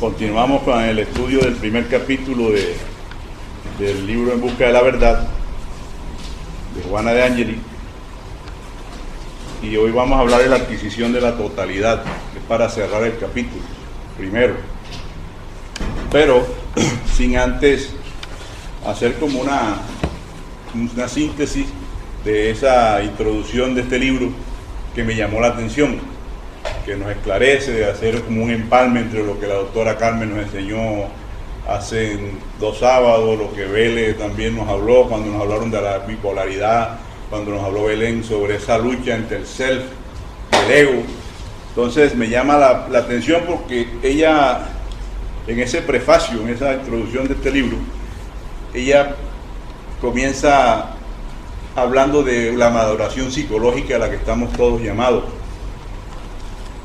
Continuamos con el estudio del primer capítulo del libro En busca de la verdad, de Juana de Angeli. Y hoy vamos a hablar de la adquisición de la totalidad, que es para cerrar el capítulo, primero. Pero sin antes hacer como una síntesis de esa introducción de este libro que me llamó la atención, que nos esclarece, de hacer como un empalme entre lo que la doctora Carmen nos enseñó hace 2 sábados, lo que Vélez también nos habló cuando nos hablaron de la bipolaridad, cuando nos habló Belén sobre esa lucha entre el self y el ego. Entonces me llama la atención porque ella, en ese prefacio, en esa introducción de este libro, ella comienza hablando de la maduración psicológica a la que estamos todos llamados,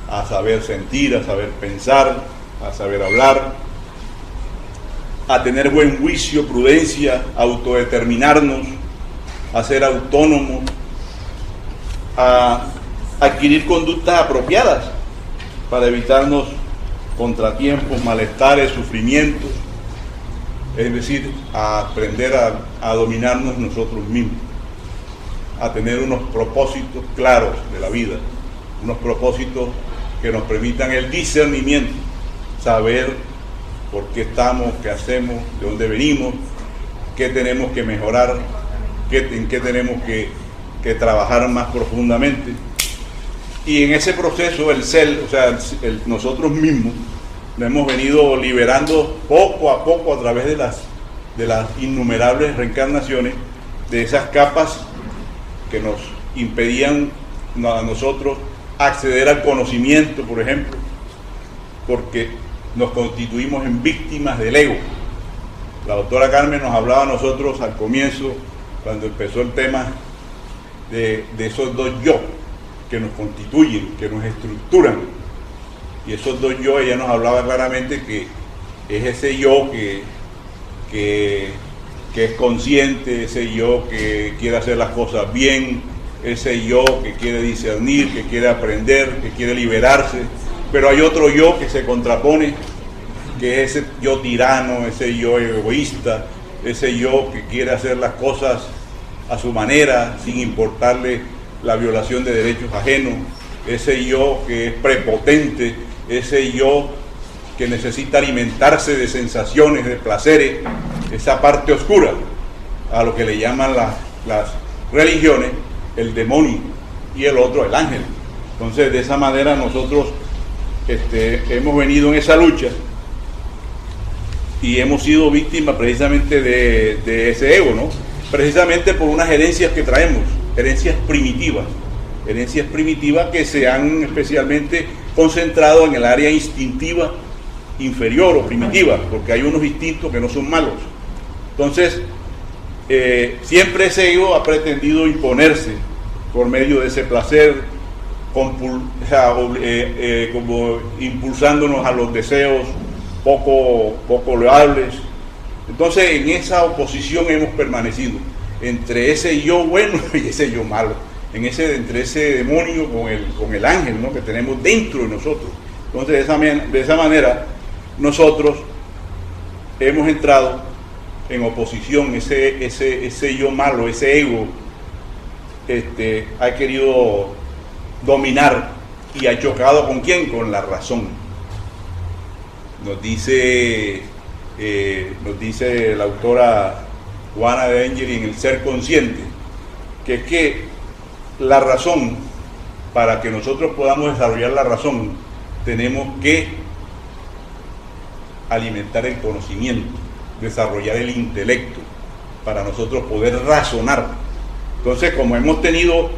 a saber sentir, a saber pensar, a saber hablar, a tener buen juicio, prudencia, autodeterminarnos, a ser autónomos, a adquirir conductas apropiadas para evitarnos contratiempos, malestares, sufrimientos, es decir, a aprender a dominarnos nosotros mismos, a tener unos propósitos claros de la vida, unos propósitos que nos permitan el discernimiento, saber por qué estamos, qué hacemos, de dónde venimos, qué tenemos que mejorar, en qué tenemos que trabajar más profundamente. Y en ese proceso el ser, o sea, nosotros mismos, nos hemos venido liberando poco a poco a través de las innumerables reencarnaciones, de esas capas que nos impedían a nosotros acceder al conocimiento, por ejemplo, porque nos constituimos en víctimas del ego. La doctora Carmen nos hablaba a nosotros al comienzo, cuando empezó el tema de esos 2 yo que nos constituyen, que nos estructuran. Y esos 2 yo, ella nos hablaba claramente que es ese yo que es consciente, ese yo que quiere hacer las cosas bien, ese yo que quiere discernir, que quiere aprender, que quiere liberarse. Pero hay otro yo que se contrapone, que es ese yo tirano, ese yo egoísta, ese yo que quiere hacer las cosas a su manera, sin importarle la violación de derechos ajenos, ese yo que es prepotente, ese yo que necesita alimentarse de sensaciones, de placeres, esa parte oscura, a lo que le llaman las religiones, el demonio, y el otro, el ángel. Entonces, de esa manera nosotros hemos venido en esa lucha y hemos sido víctimas precisamente de ese ego, ¿no? Precisamente por unas herencias que traemos, herencias primitivas que se han especialmente concentrado en el área instintiva inferior o primitiva, porque hay unos instintos que no son malos. Entonces, siempre ese ego ha pretendido imponerse por medio de ese placer, como impulsándonos a los deseos poco loables. Entonces, en esa oposición hemos permanecido entre ese yo bueno y ese yo malo, entre ese demonio con el ángel, ¿no?, que tenemos dentro de nosotros. Entonces, de esa manera, nosotros hemos entrado en oposición. Ese yo malo, ese ego, ha querido dominar y ha chocado ¿con quién? Con la razón. Nos dice la autora Juana de Angeli en El Ser Consciente, que es que la razón, para que nosotros podamos desarrollar la razón, tenemos que alimentar el conocimiento, desarrollar el intelecto, para nosotros poder razonar. Entonces, como hemos tenido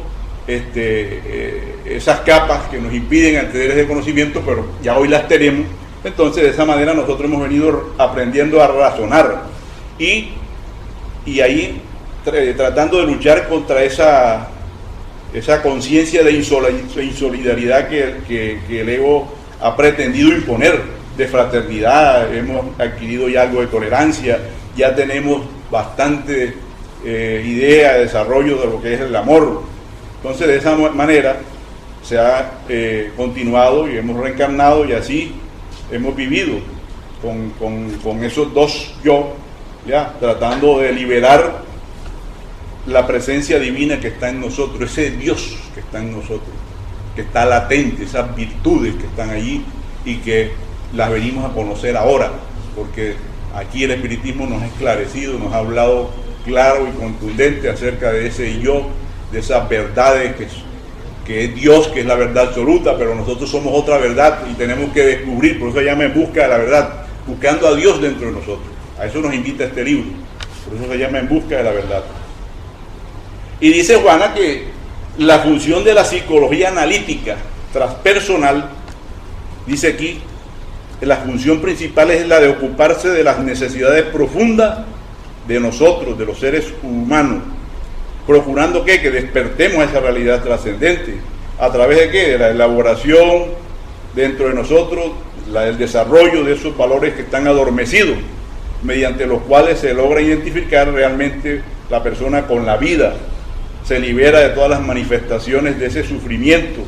esas capas que nos impiden acceder a ese conocimiento, pero ya hoy las tenemos, entonces de esa manera nosotros hemos venido aprendiendo a razonar y ahí tratando de luchar contra esa conciencia de insolidaridad que el ego ha pretendido imponer, de fraternidad. Hemos adquirido ya algo de tolerancia, ya tenemos bastante idea de desarrollo de lo que es el amor. Entonces, de esa manera se ha continuado y hemos reencarnado, y así hemos vivido con esos dos yo, ya, tratando de liberar la presencia divina que está en nosotros, ese Dios que está en nosotros, que está latente, esas virtudes que están allí y que las venimos a conocer ahora, porque aquí el espiritismo nos ha esclarecido, nos ha hablado claro y contundente acerca de ese yo, de esas verdades que es Dios, que es la verdad absoluta, pero nosotros somos otra verdad y tenemos que descubrir, por eso se llama En Busca de la Verdad, buscando a Dios dentro de nosotros. A eso nos invita este libro, por eso se llama En Busca de la Verdad. Y dice Juana que la función de la psicología analítica transpersonal, dice aquí, la función principal es la de ocuparse de las necesidades profundas de nosotros, de los seres humanos, procurando que despertemos esa realidad trascendente. ¿A través de qué? De la elaboración dentro de nosotros, el desarrollo de esos valores que están adormecidos, mediante los cuales se logra identificar realmente la persona con la vida, se libera de todas las manifestaciones de ese sufrimiento,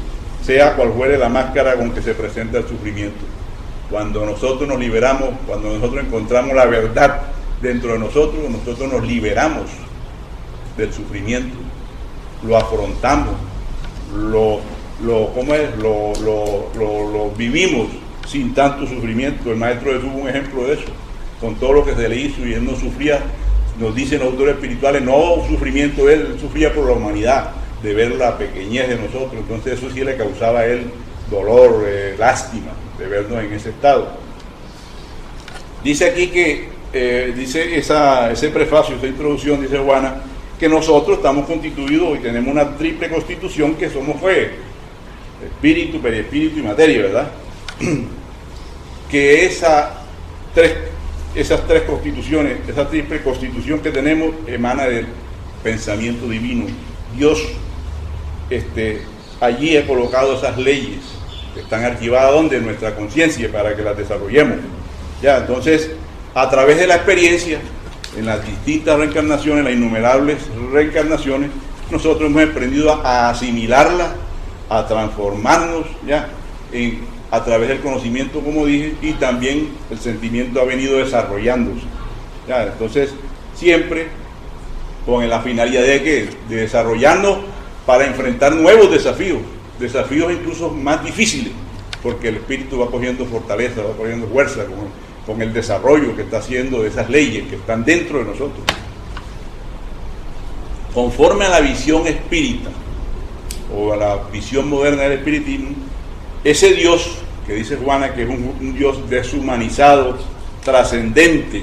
sea cual fuere la máscara con que se presenta el sufrimiento. Cuando nosotros nos liberamos, cuando nosotros encontramos la verdad dentro de nosotros nos liberamos del sufrimiento, lo afrontamos, lo vivimos sin tanto sufrimiento. El maestro Jesús fue un ejemplo de eso, con todo lo que se le hizo y él no sufría. Nos dicen los autores espirituales, no sufrimiento de él sufría por la humanidad, de ver la pequeñez de nosotros. Entonces eso sí le causaba a él dolor, lástima de vernos en ese estado. Dice aquí que, dice ese prefacio, esa introducción, dice Juana, que nosotros estamos constituidos y tenemos una triple constitución que somos espíritu, perispíritu y materia, ¿verdad? Que esas tres constituciones, esa triple constitución que tenemos emana del pensamiento divino. Dios allí ha colocado esas leyes que están archivadas donde en nuestra conciencia para que las desarrollemos. Ya, entonces, a través de la experiencia, en las distintas reencarnaciones, las innumerables reencarnaciones, nosotros hemos aprendido a asimilarlas, a transformarnos, ya, a través del conocimiento, como dije, y también el sentimiento ha venido desarrollándose. Ya, entonces, siempre con la finalidad de desarrollarnos para enfrentar nuevos desafíos incluso más difíciles, porque el espíritu va cogiendo fortaleza, va cogiendo fuerza con el desarrollo que está haciendo de esas leyes que están dentro de nosotros. Conforme a la visión espírita, o a la visión moderna del espiritismo, ese Dios, que dice Juana que es un Dios deshumanizado, trascendente,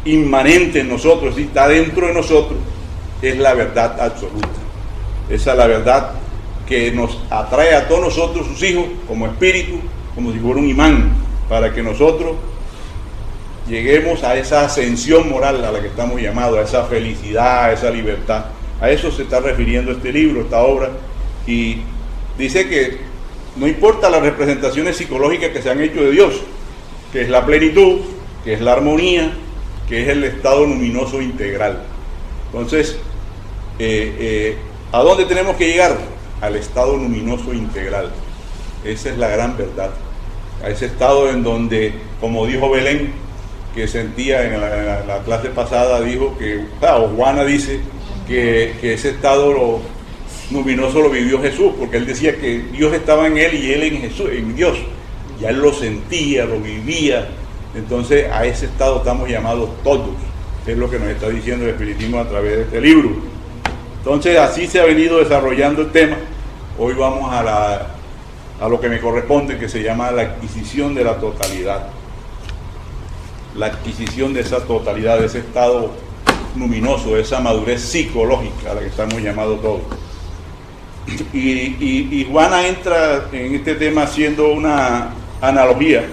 inmanente en nosotros, y está dentro de nosotros, es la verdad absoluta. Esa es la verdad que nos atrae a todos nosotros, sus hijos, como espíritu, como si fuera un imán, para que nosotros lleguemos a esa ascensión moral a la que estamos llamados, a esa felicidad, a esa libertad. A eso se está refiriendo este libro, esta obra, y dice que no importa las representaciones psicológicas que se han hecho de Dios, que es la plenitud, que es la armonía, que es el estado luminoso integral. Entonces, ¿a dónde tenemos que llegar? Al estado luminoso integral. Esa es la gran verdad. A ese estado en donde, como dijo Belén, que sentía en la clase pasada, dijo que, o Juana dice, que ese estado luminoso lo vivió Jesús, porque él decía que Dios estaba en él y él en Jesús, en Dios. Ya él lo sentía, lo vivía. Entonces a ese estado estamos llamados todos. Es lo que nos está diciendo el espiritismo a través de este libro. Entonces así se ha venido desarrollando el tema. Hoy vamos a lo que me corresponde, que se llama la adquisición de la totalidad. La adquisición de esa totalidad, de ese estado luminoso, de esa madurez psicológica a la que estamos llamados todos. Y Juana entra en este tema haciendo una analogía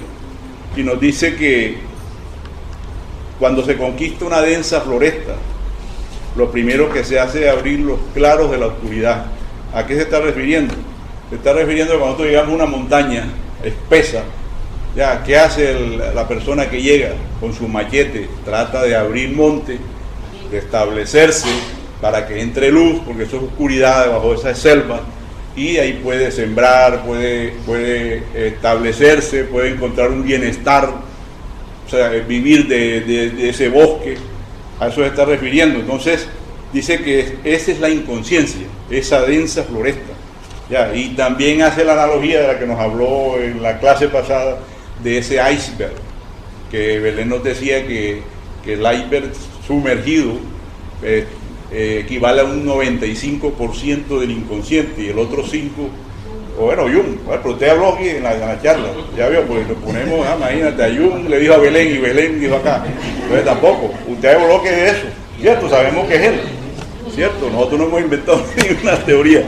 y nos dice que cuando se conquista una densa floresta, lo primero que se hace es abrir los claros de la oscuridad. ¿A qué se está refiriendo? Se está refiriendo a cuando nosotros llegamos a una montaña espesa. Ya, ¿qué hace la persona que llega con su machete? Trata de abrir monte, de establecerse para que entre luz, porque eso es oscuridad debajo de esa selva, y ahí puede sembrar, puede establecerse, puede encontrar un bienestar o sea, vivir de ese bosque, a eso se está refiriendo. Entonces, dice que esa es la inconsciencia, esa densa floresta. Ya, y también hace la analogía de la que nos habló en la clase pasada, de ese iceberg, que Belén nos decía que el iceberg sumergido equivale a un 95% del inconsciente, y el otro 5%, o bueno, Jung, pero usted habló aquí en la charla, ya vio, pues lo ponemos, imagínate, a Jung le dijo a Belén y Belén dijo acá, entonces tampoco, usted habló que es eso, ¿cierto? Sabemos que es él, ¿cierto? Nosotros no hemos inventado ninguna teoría.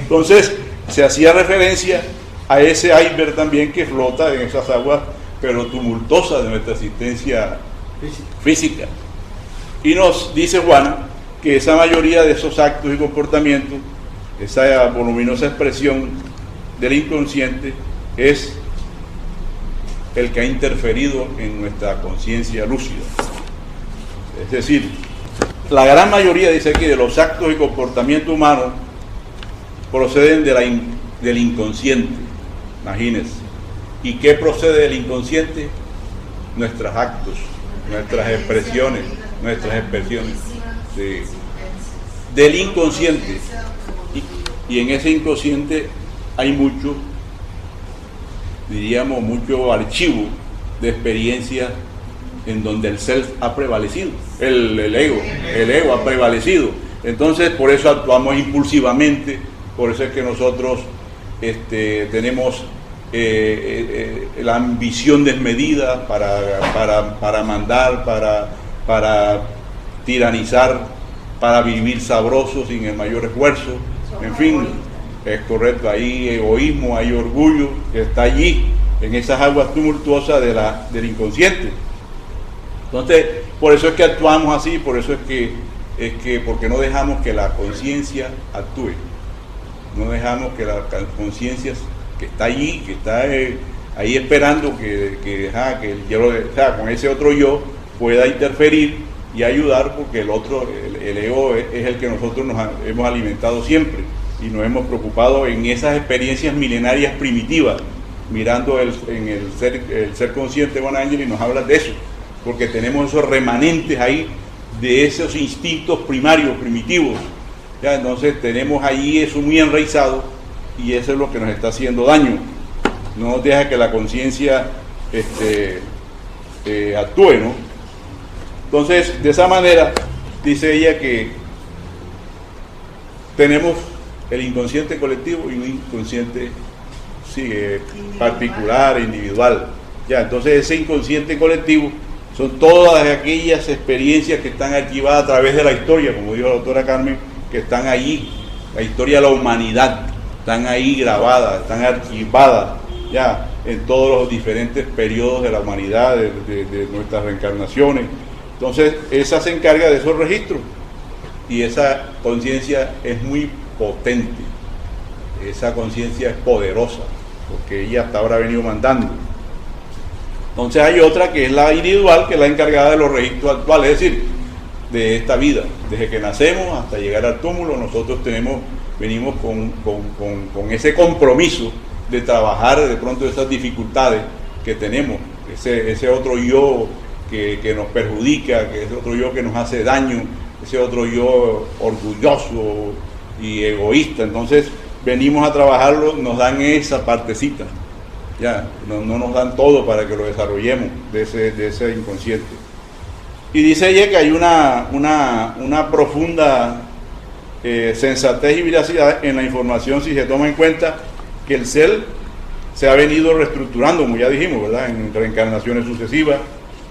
Entonces, se hacía referencia a ese iceberg también que flota en esas aguas, pero tumultuosas de nuestra existencia física. Y nos dice Juana que esa mayoría de esos actos y comportamientos, esa voluminosa expresión del inconsciente, es el que ha interferido en nuestra conciencia lúcida. Es decir, la gran mayoría, dice aquí, de los actos y comportamientos humanos proceden del inconsciente, imagínense. ¿Y qué procede del inconsciente? Nuestros actos, nuestras expresiones, sí, del inconsciente. Y en ese inconsciente hay mucho, diríamos, mucho archivo de experiencias en donde el self ha prevalecido, el ego ha prevalecido. Entonces, por eso actuamos impulsivamente, por eso es que nosotros tenemos la ambición desmedida para mandar, para tiranizar, para vivir sabroso sin el mayor esfuerzo. En fin, es correcto, hay egoísmo, hay orgullo que está allí, en esas aguas tumultuosas del inconsciente. Entonces, por eso es que actuamos así, por eso es que porque no dejamos que la conciencia actúe, no dejamos que la conciencia que está allí, que está ahí esperando que con ese otro yo pueda interferir y ayudar, porque el otro, el ego es el que nosotros nos hemos alimentado siempre y nos hemos preocupado en esas experiencias milenarias primitivas, mirando el ser consciente, Juan Ángel, y nos habla de eso, porque tenemos esos remanentes ahí de esos instintos primarios, primitivos, ¿ya? Entonces tenemos ahí eso muy enraizado y eso es lo que nos está haciendo daño. No nos deja que la conciencia actúe, ¿no? Entonces, de esa manera, dice ella que tenemos el inconsciente colectivo y un inconsciente particular, individual. Ya, entonces ese inconsciente colectivo son todas aquellas experiencias que están archivadas a través de la historia, como dijo la doctora Carmen, que están allí, la historia de la humanidad, están ahí grabadas, están archivadas ya en todos los diferentes periodos de la humanidad, de nuestras reencarnaciones. Entonces, esa se encarga de esos registros y esa conciencia es muy potente, esa conciencia es poderosa, porque ella hasta ahora ha venido mandando. Entonces hay otra que es la individual, que es la encargada de los registros actuales, es decir, de esta vida, desde que nacemos hasta llegar al túmulo, nosotros venimos con ese compromiso de trabajar de pronto esas dificultades que tenemos, ese otro yo que nos perjudica, que ese otro yo que nos hace daño, ese otro yo orgulloso y egoísta. Entonces venimos a trabajarlo, nos dan esa partecita, ya, no nos dan todo para que lo desarrollemos de ese inconsciente. Y dice ella que hay una profunda sensatez y veracidad en la información si se toma en cuenta que el ser se ha venido reestructurando, como ya dijimos, ¿verdad?, en reencarnaciones sucesivas.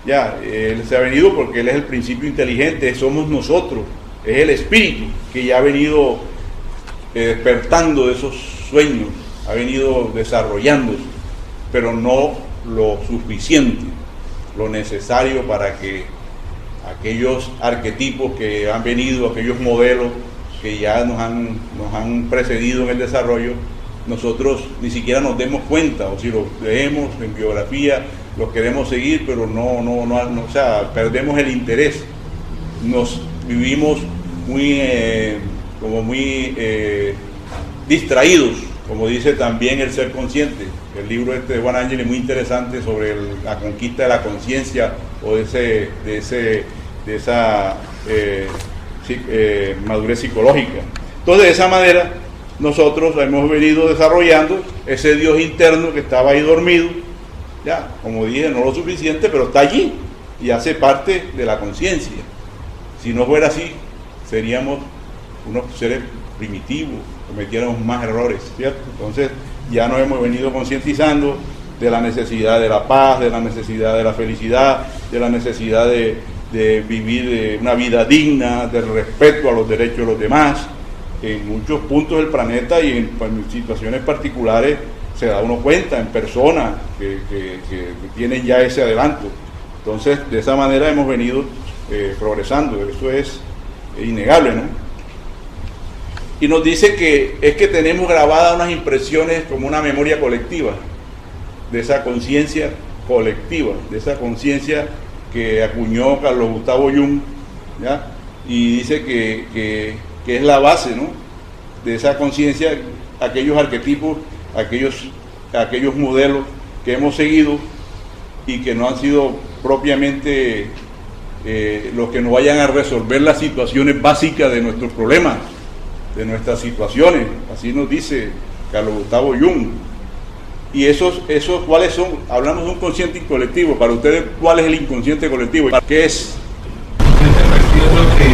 Ya, él se ha venido porque él es el principio inteligente, somos nosotros, es el espíritu que ya ha venido despertando de esos sueños, ha venido desarrollándose, pero no lo suficiente, lo necesario para que aquellos arquetipos que han venido, aquellos modelos que ya nos han precedido en el desarrollo, nosotros ni siquiera nos demos cuenta, o si lo leemos en biografía, los queremos seguir, pero o sea, perdemos el interés, nos vivimos muy distraídos como dice también El Ser Consciente, el libro este de Juan Ángel es muy interesante sobre la conquista de la conciencia o de esa madurez psicológica. Entonces, de esa manera, nosotros hemos venido desarrollando ese Dios interno que estaba ahí dormido, ya, como dije, no lo suficiente, pero está allí y hace parte de la conciencia. Si no fuera así, seríamos unos seres primitivos, cometiéramos más errores, ¿cierto? Entonces, ya nos hemos venido concientizando de la necesidad de la paz, de la necesidad de la felicidad, de la necesidad de vivir una vida digna, del respeto a los derechos de los demás. En muchos puntos del planeta y en situaciones particulares se da uno cuenta, en personas que tienen ya ese adelanto. Entonces, de esa manera hemos venido progresando, eso es innegable, ¿no? Y nos dice que es que tenemos grabadas unas impresiones como una memoria colectiva, de esa conciencia colectiva, de esa conciencia que acuñó Carlos Gustavo Jung, ¿ya? Y dice que es la base, ¿no?, de esa conciencia, aquellos arquetipos, aquellos modelos que hemos seguido y que no han sido propiamente los que nos vayan a resolver las situaciones básicas de nuestros problemas, de nuestras situaciones. Así nos dice Carlos Gustavo Jung. Y esos ¿cuáles son? Hablamos de un consciente colectivo. Para ustedes, ¿cuál es el inconsciente colectivo? ¿Qué es? Es lo que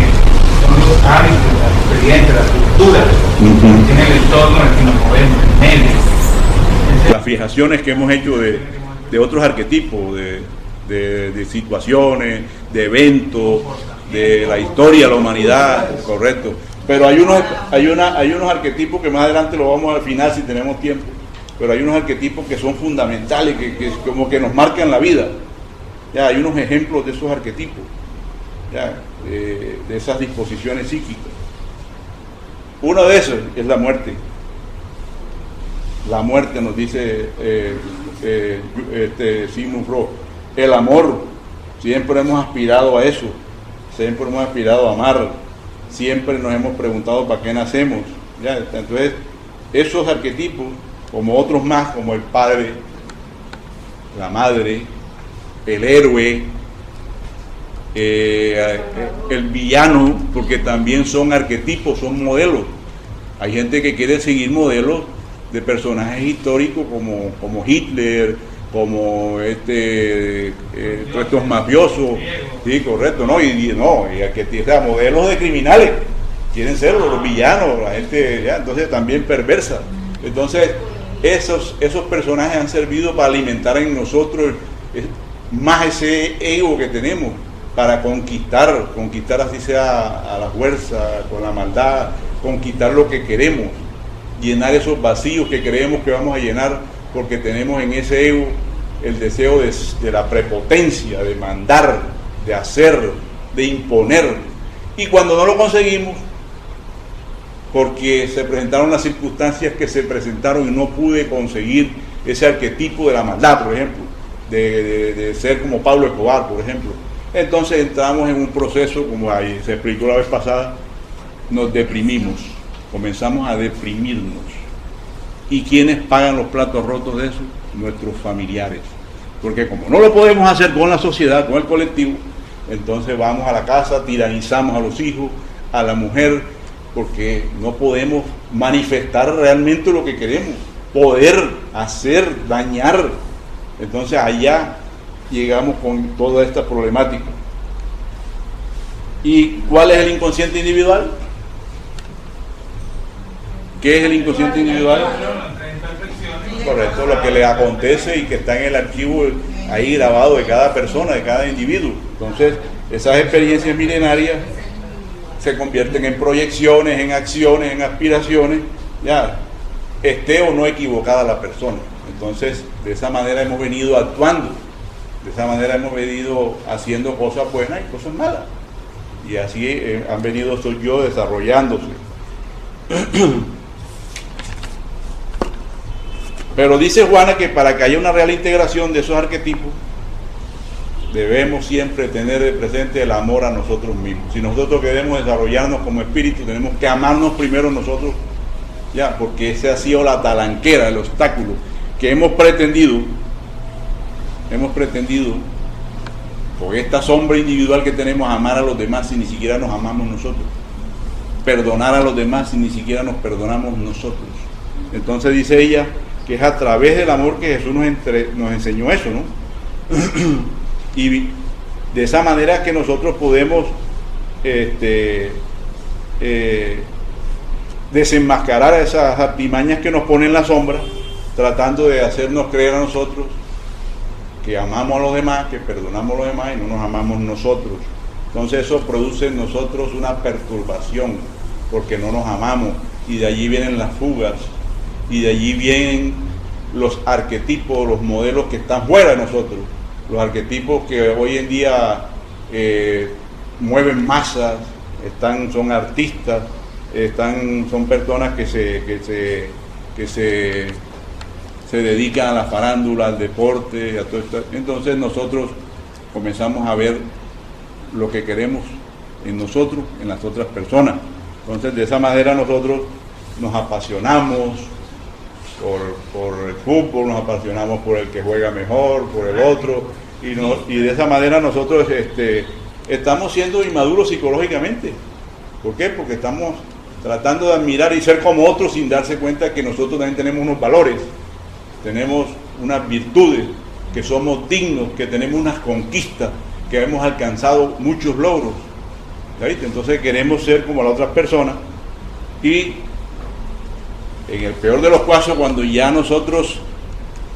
son los hábitos, las experiencias, las culturas, que tiene el entorno en el que nos movemos, el medio. Las fijaciones que hemos hecho de otros arquetipos, de situaciones, de eventos, de la historia, la humanidad, correcto. Pero hay unos arquetipos que más adelante lo vamos al final si tenemos tiempo, pero hay unos arquetipos que son fundamentales, que como que nos marcan la vida. Ya, hay unos ejemplos de esos arquetipos, ya, de esas disposiciones psíquicas. Uno de esos es la muerte. La muerte, nos dice Sigmund Freud. El amor, siempre hemos aspirado a eso, siempre hemos aspirado a amar, siempre nos hemos preguntado para qué nacemos. ¿Ya? Entonces, esos arquetipos, como otros más, como el padre, la madre, el héroe, el villano, porque también son arquetipos, son modelos. Hay gente que quiere seguir modelos de personajes históricos como Hitler, como estos mafiosos, sí, correcto, ¿no? Y o sea, modelos de criminales, quieren ser los villanos, la gente, ya, entonces también perversa. Entonces, esos personajes han servido para alimentar en nosotros más ese ego que tenemos, para conquistar así sea a la fuerza, con la maldad, conquistar lo que queremos, llenar esos vacíos que creemos que vamos a llenar, porque tenemos en ese ego el deseo de la prepotencia, de mandar, de hacer, de imponer. Y cuando no lo conseguimos, porque se presentaron las circunstancias que se presentaron y no pude conseguir ese arquetipo de la maldad, por ejemplo, de ser como Pablo Escobar, por ejemplo, entonces entramos en un proceso, como ahí se explicó la vez pasada, nos deprimimos, comenzamos a deprimirnos. ¿Y quiénes pagan los platos rotos de eso? Nuestros familiares. Porque como no lo podemos hacer con la sociedad, con el colectivo, entonces vamos a la casa, tiranizamos a los hijos, a la mujer, porque no podemos manifestar realmente lo que queremos, poder hacer, dañar. Entonces allá llegamos con toda esta problemática. ¿Y cuál es el inconsciente individual? ¿Qué es el inconsciente individual? Correcto, lo que le acontece y que está en el archivo ahí grabado de cada persona, de cada individuo. Entonces, esas experiencias milenarias se convierten en proyecciones, en acciones, en aspiraciones, ya, esté o no equivocada la persona. Entonces, de esa manera hemos venido actuando, de esa manera hemos venido haciendo cosas buenas y cosas malas. Y así han venido, soy yo, desarrollándose. Pero dice Juana que para que haya una real integración de esos arquetipos, debemos siempre tener presente el amor a nosotros mismos. Si nosotros queremos desarrollarnos como espíritu, tenemos que amarnos primero nosotros ya, porque ese ha sido la talanquera, el obstáculo que hemos pretendido, con esta sombra individual que tenemos, amar a los demás si ni siquiera nos amamos nosotros, perdonar a los demás si ni siquiera nos perdonamos nosotros. Entonces dice ella que es a través del amor que Jesús nos enseñó eso, ¿no? Y de esa manera que nosotros podemos desenmascarar esas artimañas que nos ponen en la sombra, tratando de hacernos creer a nosotros que amamos a los demás, que perdonamos a los demás y no nos amamos nosotros. Entonces eso produce en nosotros una perturbación, porque no nos amamos, y de allí vienen las fugas, y de allí vienen los arquetipos, los modelos que están fuera de nosotros, los arquetipos que hoy en día mueven masas, son artistas, son personas que se dedican a la farándula, al deporte, a todo esto. Entonces nosotros comenzamos a ver lo que queremos en nosotros, en las otras personas. Entonces de esa manera nosotros nos apasionamos por el fútbol, nos apasionamos por el que juega mejor, por el otro, y de esa manera nosotros estamos siendo inmaduros psicológicamente. ¿Por qué? Porque estamos tratando de admirar y ser como otros sin darse cuenta que nosotros también tenemos unos valores, tenemos unas virtudes, que somos dignos, que tenemos unas conquistas, que hemos alcanzado muchos logros. ¿Viste? Entonces queremos ser como las otras personas, y en el peor de los casos, cuando ya nosotros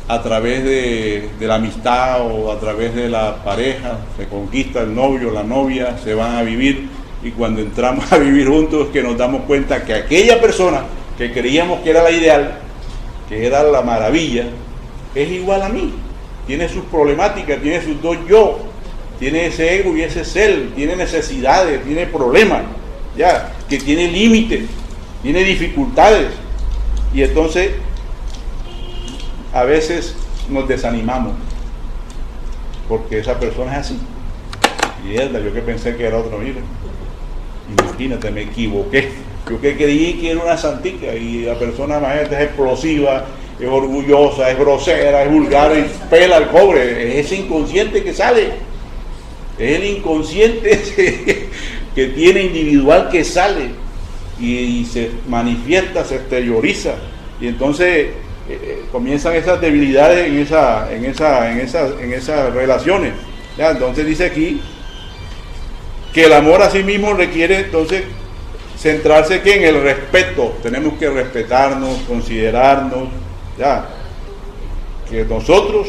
a través de la amistad o a través de la pareja se conquista el novio, la novia, se van a vivir, y cuando entramos a vivir juntos es que nos damos cuenta que aquella persona que creíamos que era la ideal, que era la maravilla, es igual a mí, tiene sus problemáticas, tiene sus dos yo, tiene ese ego y ese ser, tiene necesidades, tiene problemas, ya, que tiene límites, tiene dificultades, y entonces a veces nos desanimamos porque esa persona es así. Mierda, yo que pensé que era otro, mira, imagínate, me equivoqué. Yo que creí que era una santica, y la persona más es explosiva, es orgullosa, es grosera, es vulgar, y pela el cobre. Es ese inconsciente que sale, es el inconsciente que tiene individual que sale y se manifiesta, se exterioriza, y entonces comienzan esas debilidades en esas relaciones. ¿Ya? Entonces dice aquí que el amor a sí mismo requiere entonces centrarse que en el respeto. Tenemos que respetarnos, considerarnos, ya, que nosotros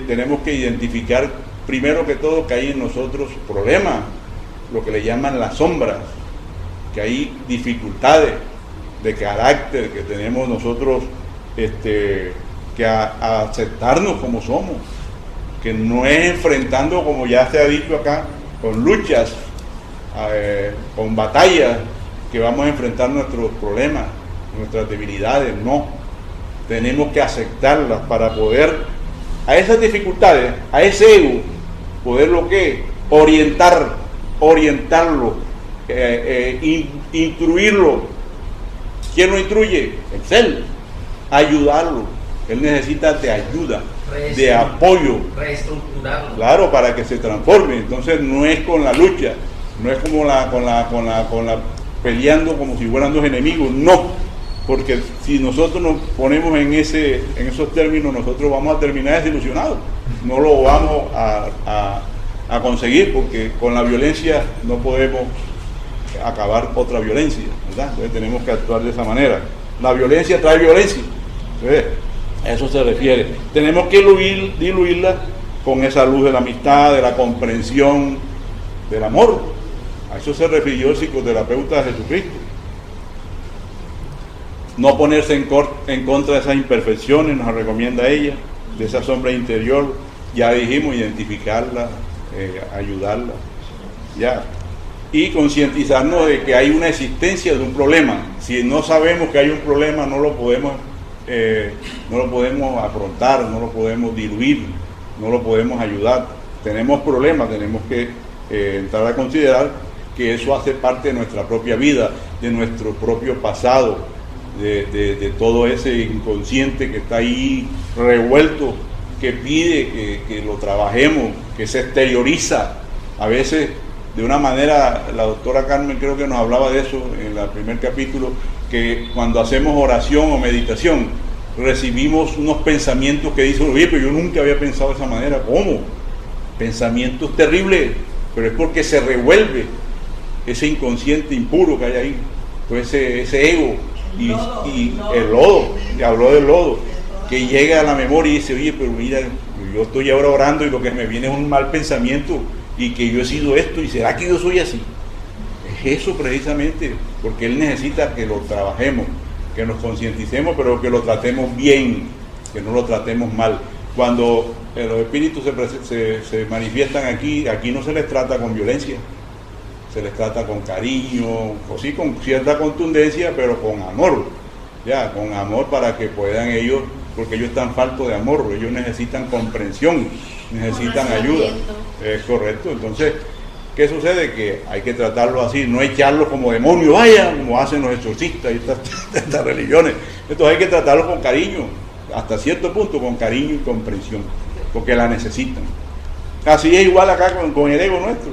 tenemos que identificar primero que todo que hay en nosotros problemas, lo que le llaman las sombras, que hay dificultades de carácter, que tenemos nosotros que aceptarnos como somos, que no es enfrentando, como ya se ha dicho acá, con luchas, con batallas, que vamos a enfrentar nuestros problemas, nuestras debilidades. No, tenemos que aceptarlas para poder a esas dificultades, a ese ego, poderlo que orientarlo, instruirlo. ¿Quién lo instruye? El ser. Ayudarlo. Él necesita de ayuda, de apoyo, reestructurarlo, claro, para que se transforme. Entonces no es con la lucha, no es como con la peleando como si fueran dos enemigos, no, porque si nosotros nos ponemos en esos términos, nosotros vamos a terminar desilusionados, no lo vamos a conseguir, porque con la violencia no podemos acabar otra violencia, ¿verdad? Entonces tenemos que actuar de esa manera. La violencia trae violencia. Entonces, a eso se refiere. Tenemos que diluirla con esa luz de la amistad, de la comprensión, del amor. A eso se refirió el psicoterapeuta de Jesucristo. No ponerse en contra de esas imperfecciones, nos recomienda ella, de esa sombra interior. Ya dijimos, identificarla, ayudarla, ya. Y concientizarnos de que hay una existencia de un problema. Si no sabemos que hay un problema, no lo podemos afrontar, no lo podemos diluir, no lo podemos ayudar. Tenemos problemas, tenemos que entrar a considerar que eso hace parte de nuestra propia vida, de nuestro propio pasado, de todo ese inconsciente que está ahí revuelto, que pide que lo trabajemos, que se exterioriza a veces de una manera. La doctora Carmen creo que nos hablaba de eso en el primer capítulo, que cuando hacemos oración o meditación recibimos unos pensamientos que dicen, oye, pero yo nunca había pensado de esa manera. ¿Cómo? Pensamientos terribles, pero es porque se revuelve ese inconsciente impuro que hay ahí, entonces ese ego y el lodo, le habló del lodo, que llega a la memoria y dice, oye, pero mira, yo estoy ahora orando y lo que me viene es un mal pensamiento y que yo he sido esto, y será que yo soy así. Es eso precisamente, porque él necesita que lo trabajemos, que nos concienticemos, pero que lo tratemos bien, que no lo tratemos mal. Cuando los espíritus se manifiestan aquí no se les trata con violencia, se les trata con cariño, o sí con cierta contundencia, pero con amor, ya, con amor, para que puedan ellos, porque ellos están faltos de amor, ellos necesitan comprensión, necesitan ayuda. Es correcto. Entonces, ¿qué sucede? Que hay que tratarlo así, no echarlo como demonio, vaya, como hacen los exorcistas y estas religiones. Entonces hay que tratarlo con cariño, hasta cierto punto, con cariño y comprensión, porque la necesitan. Así es igual acá con el ego nuestro,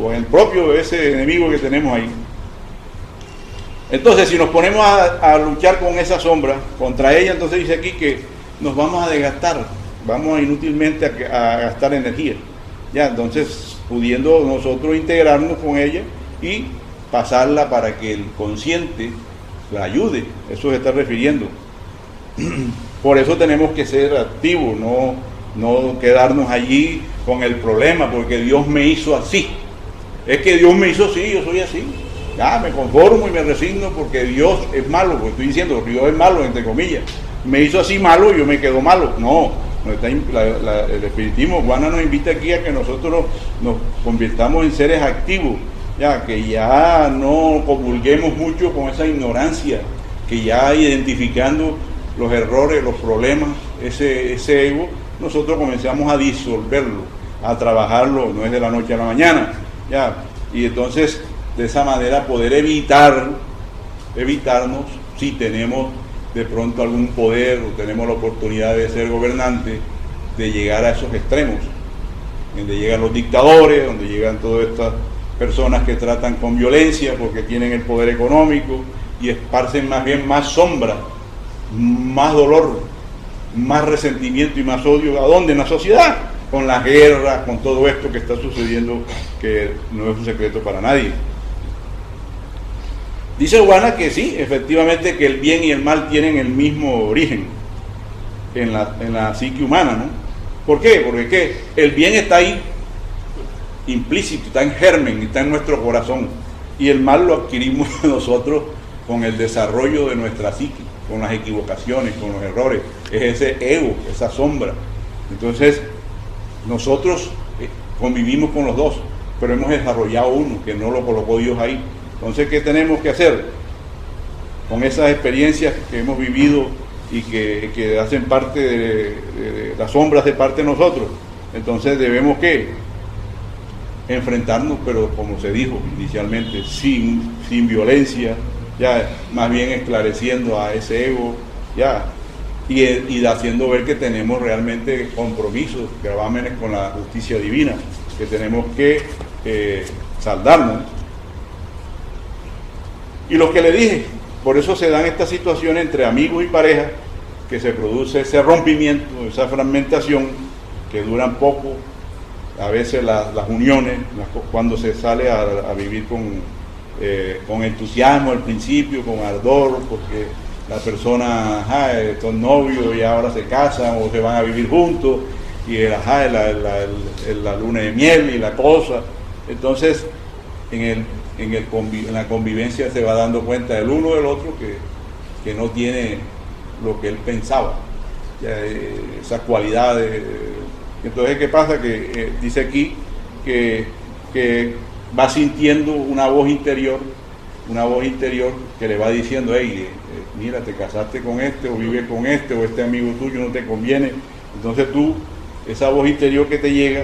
con el propio ese enemigo que tenemos ahí. Entonces, si nos ponemos a luchar con esa sombra, contra ella, entonces dice aquí que nos vamos a desgastar, vamos inútilmente a gastar energía. Ya, entonces, pudiendo nosotros integrarnos con ella y pasarla para que el consciente la ayude, eso se está refiriendo. Por eso tenemos que ser activos, no quedarnos allí con el problema, porque Dios me hizo así. Es que Dios me hizo así, yo soy así. Ya, me conformo y me resigno porque Dios es malo, porque estoy diciendo que Dios es malo, entre comillas. Me hizo así malo y yo me quedo malo. No, el espiritismo, Juana nos invita aquí a que nosotros nos convirtamos en seres activos, ya, que ya no comulguemos mucho con esa ignorancia, que ya identificando los errores, los problemas, ese ego, nosotros comenzamos a disolverlo, a trabajarlo, no es de la noche a la mañana, ya, y entonces de esa manera poder evitarnos, si tenemos de pronto algún poder o tenemos la oportunidad de ser gobernantes, de llegar a esos extremos, donde llegan los dictadores, donde llegan todas estas personas que tratan con violencia porque tienen el poder económico y esparcen más bien más sombra, más dolor, más resentimiento y más odio. ¿A dónde? En la sociedad, con las guerras, con todo esto que está sucediendo, que no es un secreto para nadie. Dice Juana que sí, efectivamente, que el bien y el mal tienen el mismo origen en la psique humana, ¿no? ¿Por qué? Porque ¿qué? El bien está ahí implícito, está en germen, está en nuestro corazón, y el mal lo adquirimos nosotros con el desarrollo de nuestra psique, con las equivocaciones, con los errores, es ese ego, esa sombra. Entonces nosotros convivimos con los dos, pero hemos desarrollado uno que no lo colocó Dios ahí. Entonces, ¿qué tenemos que hacer con esas experiencias que hemos vivido y que hacen parte de las sombras de parte de nosotros? Entonces debemos ¿qué? Enfrentarnos, pero como se dijo inicialmente, sin violencia, ya, más bien esclareciendo a ese ego, ya, y haciendo ver que tenemos realmente compromisos, gravámenes con la justicia divina, que tenemos que saldarnos. Y lo que le dije, por eso se dan estas situaciones entre amigos y pareja, que se produce ese rompimiento, esa fragmentación, que duran poco, a veces las uniones, cuando se sale a vivir con entusiasmo al principio, con ardor, porque la persona, son novios y ahora se casan o se van a vivir juntos, y la luna de miel y la cosa. Entonces, en la convivencia se va dando cuenta del uno del otro que no tiene lo que él pensaba, esas cualidades. Entonces, ¿qué pasa? Que dice aquí que va sintiendo una voz interior que le va diciendo, hey, mira, te casaste con este, o vives con este, o este amigo tuyo no te conviene. Entonces tú, esa voz interior que te llega,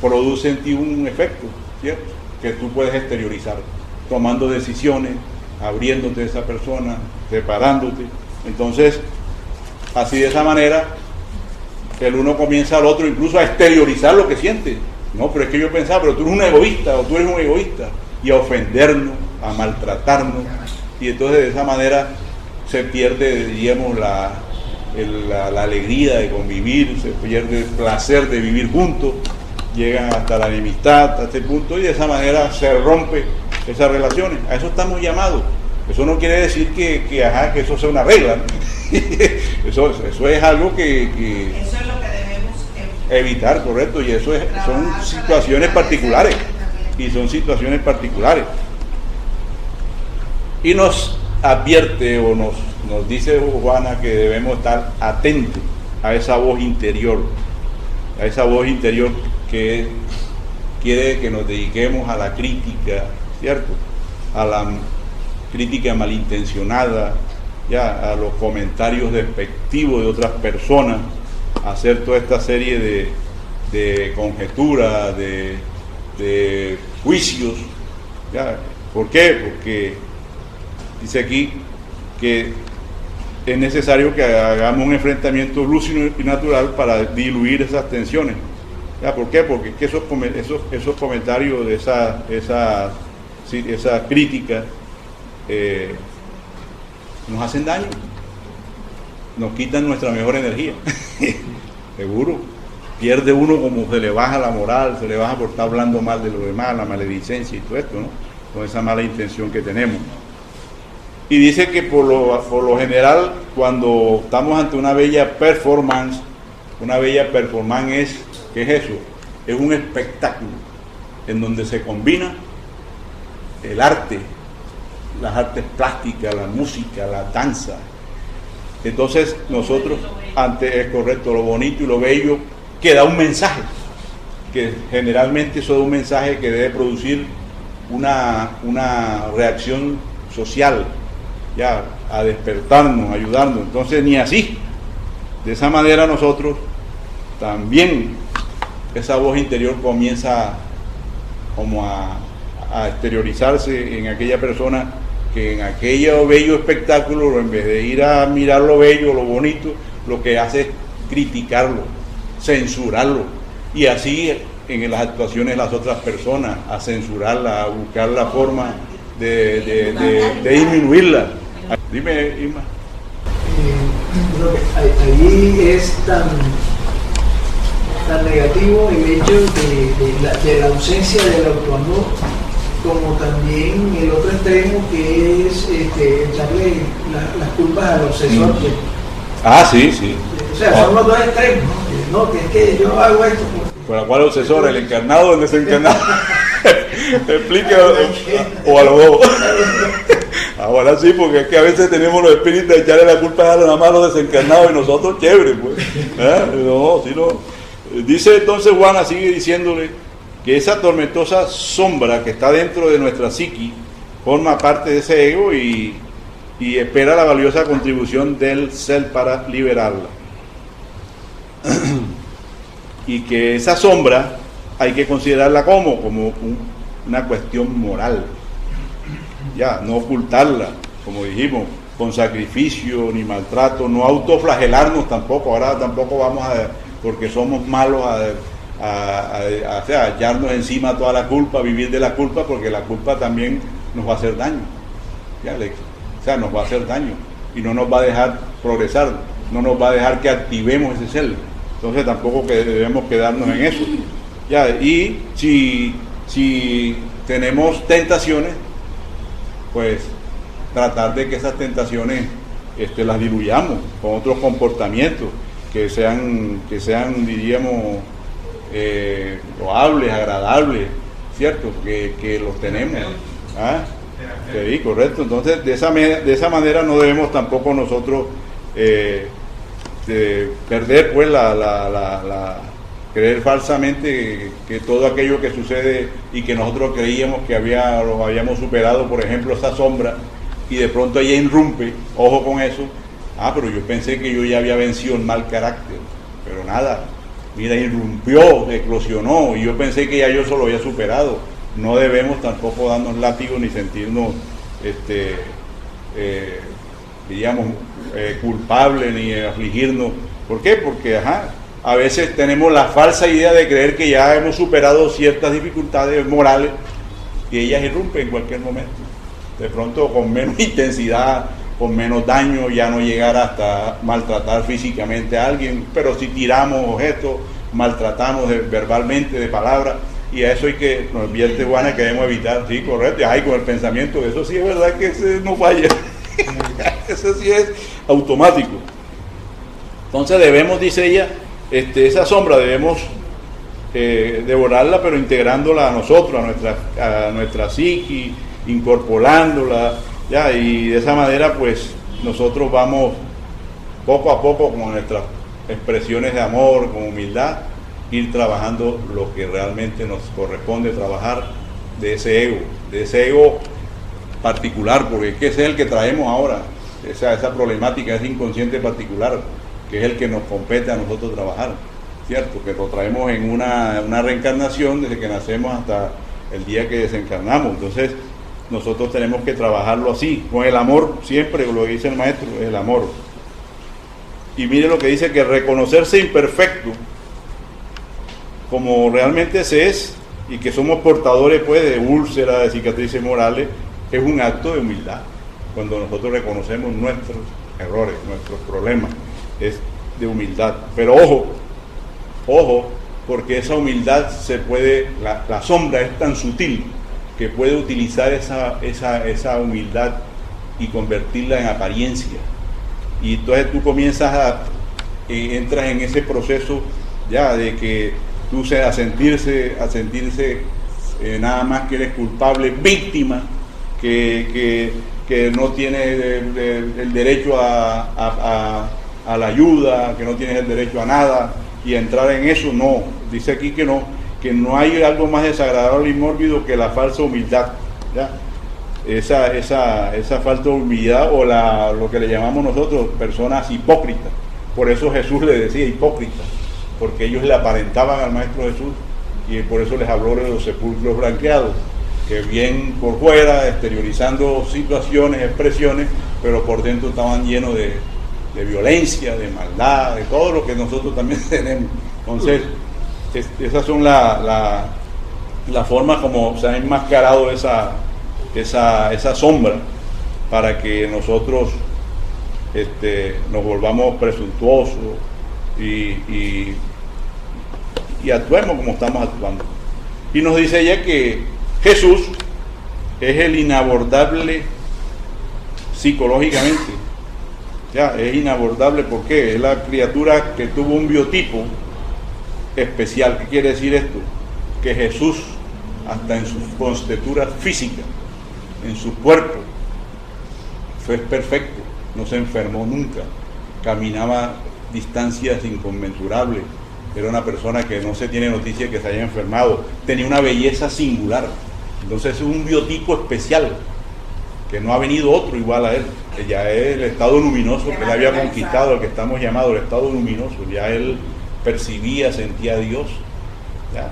produce en ti un efecto, ¿cierto?, que tú puedes exteriorizar, tomando decisiones, abriéndote de esa persona, separándote. Entonces, así de esa manera, el uno comienza al otro incluso a exteriorizar lo que siente. No, pero es que yo pensaba, pero tú eres un egoísta o tú eres un egoísta. Y a ofendernos, a maltratarnos. Y entonces de esa manera se pierde, diríamos, la alegría de convivir, se pierde el placer de vivir juntos, llegan hasta la enemistad, a este punto, y de esa manera se rompe esas relaciones. A eso estamos llamados. Eso no quiere decir que eso sea una regla, ¿no? eso es algo que eso es lo que debemos evitar, correcto, y eso son situaciones particulares, y son situaciones particulares. Y nos advierte o nos dice Juana que debemos estar atentos a esa voz interior, que quiere que nos dediquemos a la crítica, ¿cierto? A la crítica malintencionada, ya, a los comentarios despectivos de otras personas, a hacer toda esta serie de conjeturas, de juicios, ¿ya? ¿Por qué? Porque dice aquí que es necesario que hagamos un enfrentamiento lúcido y natural para diluir esas tensiones. ¿Ya? ¿Por qué? Porque es que esos comentarios de esa crítica nos hacen daño, nos quitan nuestra mejor energía. Seguro, pierde uno, como se le baja la moral, se le baja por estar hablando mal de los demás, la maledicencia y todo esto, ¿no? Con esa mala intención que tenemos. Y dice que por lo general, cuando estamos ante una bella performance es, ¿qué es eso? Es un espectáculo en donde se combina el arte, las artes plásticas, la música, la danza. Entonces nosotros, es correcto, lo bonito y lo bello, que da un mensaje, que generalmente eso da un mensaje que debe producir una reacción social, ya, a despertarnos, ayudarnos. Entonces ni así, de esa manera nosotros también, esa voz interior comienza como a exteriorizarse en aquella persona que en aquello bello espectáculo, en vez de ir a mirar lo bello, lo bonito, lo que hace es criticarlo, censurarlo, y así en las actuaciones de las otras personas, a censurarla, a buscar la forma de disminuirla. Dime, Irma. Allí es tan negativo el hecho de la ausencia del autoamor, como también el otro extremo, que es echarle las culpas al obsesor. Sí. O sea, son los dos extremos, ¿no? Que es que yo hago esto. ¿Para cuál obsesor? ¿El encarnado o el desencarnado? Explique, o a los dos. Ahora sí, porque es que a veces tenemos los espíritus de echarle la culpa a nada más los desencarnados y nosotros chévere, pues. No, si no. Dice entonces Juana, sigue diciéndole que esa tormentosa sombra que está dentro de nuestra psiqui forma parte de ese ego y espera la valiosa contribución del ser para liberarla. Y que esa sombra hay que considerarla como una cuestión moral, ya, no ocultarla, como dijimos, con sacrificio ni maltrato, no autoflagelarnos tampoco. Ahora tampoco vamos porque somos malos a echarnos encima toda la culpa, vivir de la culpa, porque la culpa también nos va a hacer daño, ¿ya, Alex? O sea, nos va a hacer daño y no nos va a dejar progresar, no nos va a dejar que activemos ese ser. Entonces tampoco debemos quedarnos en eso, ¿ya? Y si tenemos tentaciones, pues tratar de que esas tentaciones las diluyamos con otros comportamientos que sean diríamos, loables, agradables, ¿cierto? Que los tenemos. ¿Ah? Sí, correcto. Entonces, de esa manera no debemos tampoco nosotros perder, pues, creer falsamente que todo aquello que sucede y que nosotros creíamos que lo habíamos superado, por ejemplo, esa sombra, y de pronto ella irrumpe, ojo con eso. Pero yo pensé que yo ya había vencido el mal carácter, pero nada, mira, irrumpió, eclosionó, y yo pensé que ya yo eso lo había superado. No debemos tampoco darnos látigo ni sentirnos digamos, culpable ni afligirnos. ¿Por qué? Porque a veces tenemos la falsa idea de creer que ya hemos superado ciertas dificultades morales y ellas irrumpen en cualquier momento. De pronto con menos intensidad, con menos daño, ya no llegar hasta maltratar físicamente a alguien, pero si tiramos objetos, maltratamos verbalmente, de palabras, y a eso hay que, nos advierte Juana, que debemos evitar. Sí, correcto, con el pensamiento, eso sí es verdad que ese no falla. Eso sí es automático. Entonces debemos, dice ella, esa sombra debemos devorarla, pero integrándola a nosotros, a nuestra psiqui, incorporándola, ya, y de esa manera pues nosotros vamos poco a poco con nuestras expresiones de amor, con humildad, ir trabajando lo que realmente nos corresponde trabajar de ese ego particular, porque es que ese es el que traemos ahora, esa problemática, ese inconsciente particular, que es el que nos compete a nosotros trabajar, ¿cierto? Que lo traemos en una reencarnación desde que nacemos hasta el día que desencarnamos. Entonces nosotros tenemos que trabajarlo así, con el amor, siempre lo que dice el maestro, el amor. Y mire lo que dice, que reconocerse imperfecto como realmente se es, y que somos portadores pues de úlceras, de cicatrices morales, es un acto de humildad. Cuando nosotros reconocemos nuestros errores, nuestros problemas, es de humildad. Pero ojo, porque esa humildad se puede, la sombra es tan sutil que puede utilizar esa humildad y convertirla en apariencia. Y entonces tú comienzas entras en ese proceso ya de que tú a sentirse nada más que eres culpable, víctima, que no tienes el derecho a la ayuda, que no tienes el derecho a nada, y entrar en eso. No, dice aquí que no hay algo más desagradable y mórbido que la falsa humildad, ¿ya? Esa falta de humildad, o lo que le llamamos nosotros personas hipócritas. Por eso Jesús le decía hipócritas, porque ellos le aparentaban al Maestro Jesús, y por eso les habló de los sepulcros blanqueados, que bien por fuera, exteriorizando situaciones, expresiones, pero por dentro estaban llenos de violencia, de maldad, de todo lo que nosotros también tenemos. Entonces, esas son la forma como se ha enmascarado esa sombra, para que nosotros nos volvamos presuntuosos y actuemos como estamos actuando. Y nos dice ella que Jesús es el inabordable psicológicamente. Ya, es inabordable porque es la criatura que tuvo un biotipo especial. ¿Qué quiere decir esto? Que Jesús, hasta en su constitución física, en su cuerpo, fue perfecto, no se enfermó nunca, caminaba distancias inconmensurables, era una persona que no se tiene noticia que se haya enfermado, tenía una belleza singular. Entonces es un biotipo especial, que no ha venido otro igual a él. Ya es el estado luminoso que él había conquistado, el que estamos llamados el estado luminoso. Ya él percibía, sentía a Dios, ¿ya?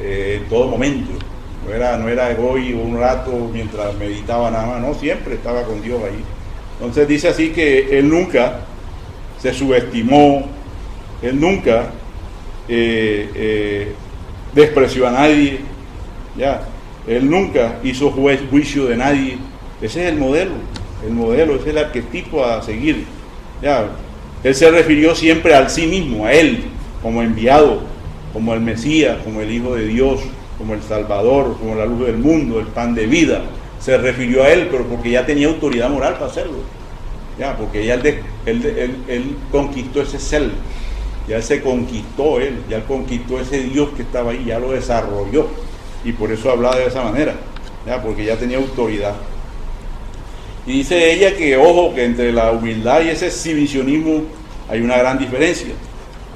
En todo momento. No era hoy un rato mientras meditaba nada más, no, siempre estaba con Dios ahí. Entonces dice así que él nunca se subestimó, él nunca despreció a nadie, ¿ya? Él nunca hizo juicio de nadie. Ese es el modelo, ese es el arquetipo a seguir, ¿ya? Él se refirió siempre a sí mismo, a él, como enviado, como el Mesías, como el Hijo de Dios, como el Salvador, como la luz del mundo, el pan de vida. Se refirió a él, pero porque ya tenía autoridad moral para hacerlo, ya, porque ya él conquistó ese ser, ya él se conquistó, ya él conquistó ese Dios que estaba ahí, ya lo desarrolló, y por eso hablaba de esa manera, ya, porque ya tenía autoridad. Y dice ella que, ojo, que entre la humildad y ese exhibicionismo hay una gran diferencia,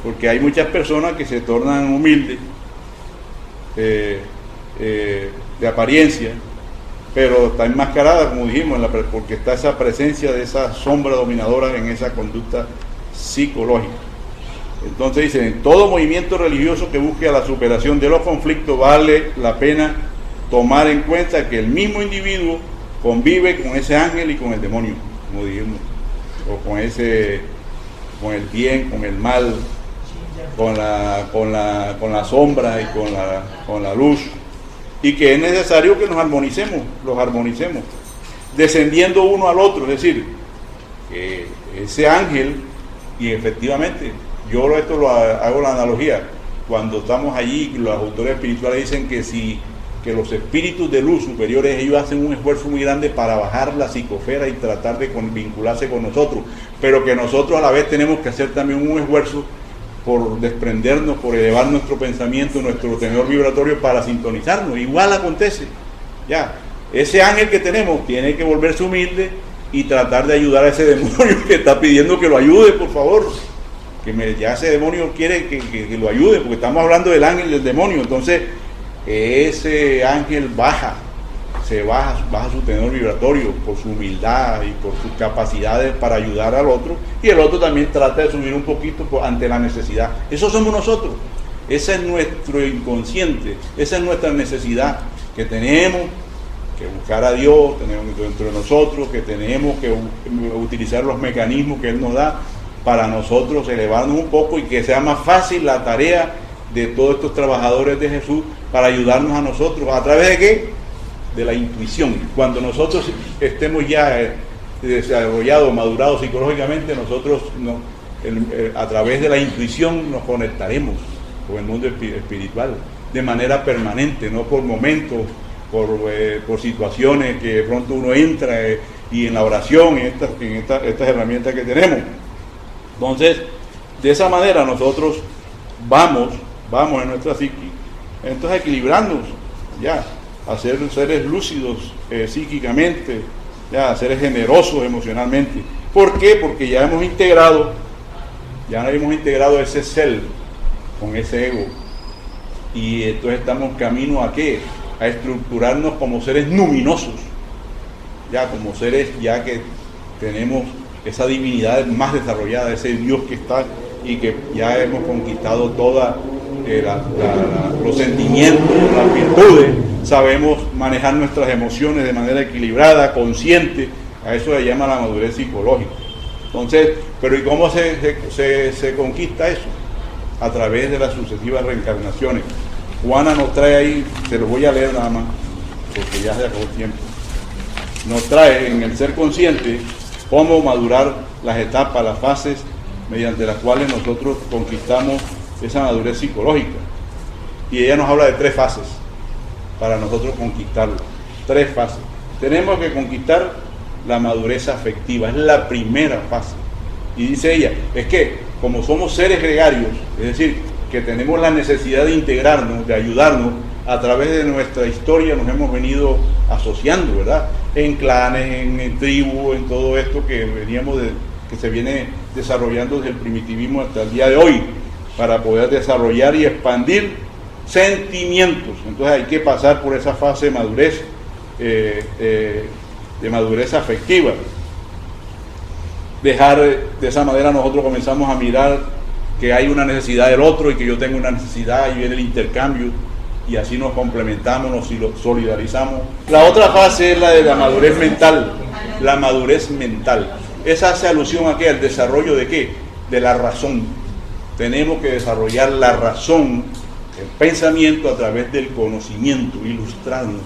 porque hay muchas personas que se tornan humildes de apariencia, pero está enmascarada, como dijimos, porque está esa presencia de esa sombra dominadora en esa conducta psicológica. Entonces dice, en todo movimiento religioso que busque a la superación de los conflictos, vale la pena tomar en cuenta que el mismo individuo convive con ese ángel y con el demonio, como dijimos, o con el bien, con el mal, con la sombra y con la luz, y que es necesario que los armonicemos, descendiendo uno al otro, es decir, ese ángel, y efectivamente, esto lo hago la analogía, cuando estamos allí, los autores espirituales dicen que los espíritus de luz superiores, ellos hacen un esfuerzo muy grande para bajar la psicosfera y tratar de vincularse con nosotros, pero que nosotros a la vez tenemos que hacer también un esfuerzo por desprendernos, por elevar nuestro pensamiento, nuestro tenor vibratorio para sintonizarnos. Igual acontece, ya, ese ángel que tenemos tiene que volverse humilde y tratar de ayudar a ese demonio que está pidiendo que lo ayude, por favor, ya ese demonio quiere que lo ayude, porque estamos hablando del ángel y del demonio. Entonces ese ángel baja su tenor vibratorio por su humildad y por sus capacidades para ayudar al otro, y el otro también trata de subir un poquito ante la necesidad. Eso somos nosotros, ese es nuestro inconsciente, esa es nuestra necesidad, que tenemos que buscar a Dios, tenemos dentro de nosotros, que tenemos que utilizar los mecanismos que Él nos da para nosotros elevarnos un poco y que sea más fácil la tarea de todos estos trabajadores de Jesús para ayudarnos a nosotros. ¿A través de qué? De la intuición. Cuando nosotros estemos ya desarrollados, madurados psicológicamente, nosotros a través de la intuición nos conectaremos con el mundo espiritual de manera permanente, no por momentos, por situaciones que de pronto uno entra y en la oración, en estas herramientas que tenemos. Entonces, de esa manera nosotros vamos en nuestra psiqui, entonces equilibrarnos, ya, a ser seres lúcidos psíquicamente, ya, a seres generosos emocionalmente. ¿Por qué? Porque ya hemos integrado ese ser con ese ego, y entonces estamos camino ¿a qué? A estructurarnos como seres luminosos, ya, como seres ya que tenemos esa divinidad más desarrollada, ese Dios que está y que ya hemos conquistado todos los sentimientos, las virtudes, sabemos manejar nuestras emociones de manera equilibrada, consciente. A eso se llama la madurez psicológica. Entonces, pero ¿y cómo se conquista eso? A través de las sucesivas reencarnaciones. Juana nos trae ahí, se lo voy a leer nada más, porque ya se acabó el tiempo. Nos trae en el ser consciente cómo madurar las etapas, las fases mediante las cuales nosotros conquistamos esa madurez psicológica. Y ella nos habla de 3 fases para nosotros conquistarlo. 3 fases. Tenemos que conquistar la madurez afectiva, es la primera fase. Y dice ella, es que como somos seres gregarios, es decir, que tenemos la necesidad de integrarnos, de ayudarnos, a través de nuestra historia nos hemos venido asociando, ¿verdad? En clanes, en tribus, en todo esto que que se viene desarrollando desde el primitivismo hasta el día de hoy, para poder desarrollar y expandir sentimientos. Entonces hay que pasar por esa fase de madurez, de madurez afectiva. De esa manera nosotros comenzamos a mirar que hay una necesidad del otro y que yo tengo una necesidad, y viene el intercambio, y así nos complementamos, nos solidarizamos. La otra fase es la de la madurez mental. La madurez mental. Esa hace alusión a ¿qué? Al desarrollo de ¿qué? De la razón. Tenemos que desarrollar la razón, el pensamiento a través del conocimiento, ilustrarnos,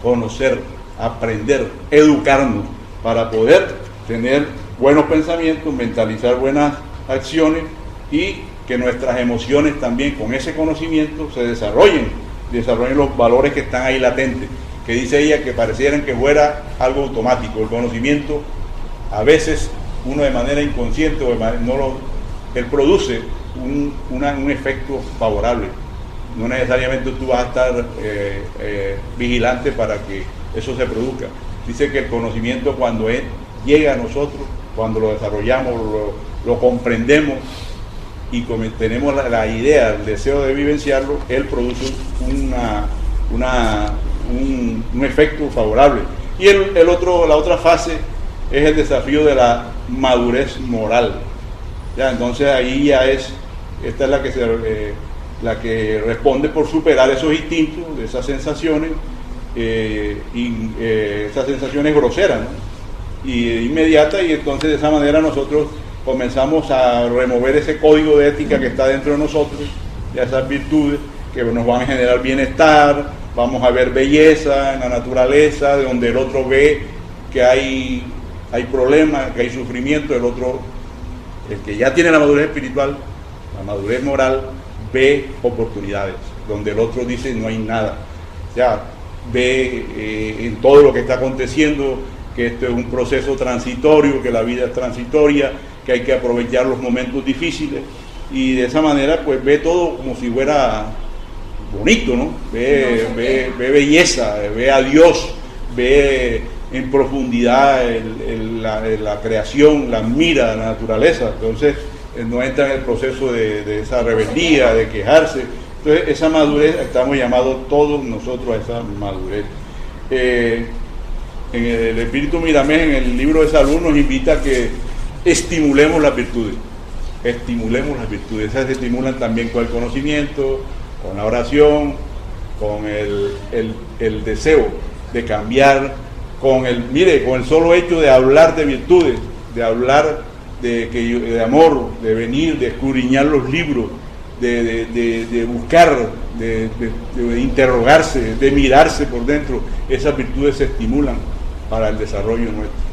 conocer, aprender, educarnos, para poder tener buenos pensamientos, mentalizar buenas acciones, y que nuestras emociones también con ese conocimiento se desarrollen los valores que están ahí latentes, que dice ella que parecieran que fuera algo automático. El conocimiento a veces uno de manera inconsciente él produce un efecto favorable. No necesariamente tú vas a estar vigilante para que eso se produzca. Dice que el conocimiento, cuando llega a nosotros, cuando lo desarrollamos, lo comprendemos y tenemos la idea, el deseo de vivenciarlo, él produce un efecto favorable. Y la otra fase es el desafío de la madurez moral. Ya, entonces ahí esta es la que responde por superar esos instintos, esas sensaciones, esas sensaciones groseras, ¿no? Y inmediata, y entonces de esa manera nosotros comenzamos a remover ese código de ética que está dentro de nosotros, de esas virtudes que nos van a generar bienestar, vamos a ver belleza en la naturaleza, de donde el otro ve que hay problemas, que hay sufrimiento, el otro, el que ya tiene la madurez espiritual, la madurez moral, ve oportunidades, donde el otro dice no hay nada, o sea, ve en todo lo que está aconteciendo que esto es un proceso transitorio, que la vida es transitoria, que hay que aprovechar los momentos difíciles, y de esa manera pues ve todo como si fuera bonito, ¿no? Ve belleza, ve a Dios, ve en profundidad la creación, la mira, la naturaleza. Entonces no entra en el proceso de esa rebeldía, de quejarse. Entonces esa madurez, estamos llamados todos nosotros a esa madurez. En el Espíritu Miramés, en el libro de Salud, nos invita a que estimulemos las virtudes. Estimulemos las virtudes. Esas se estimulan también con el conocimiento, con la oración, con el deseo de cambiar, con el solo hecho de hablar de virtudes, de hablar de amor, de venir, de escudriñar los libros, de buscar, de interrogarse, de mirarse por dentro. Esas virtudes se estimulan para el desarrollo nuestro.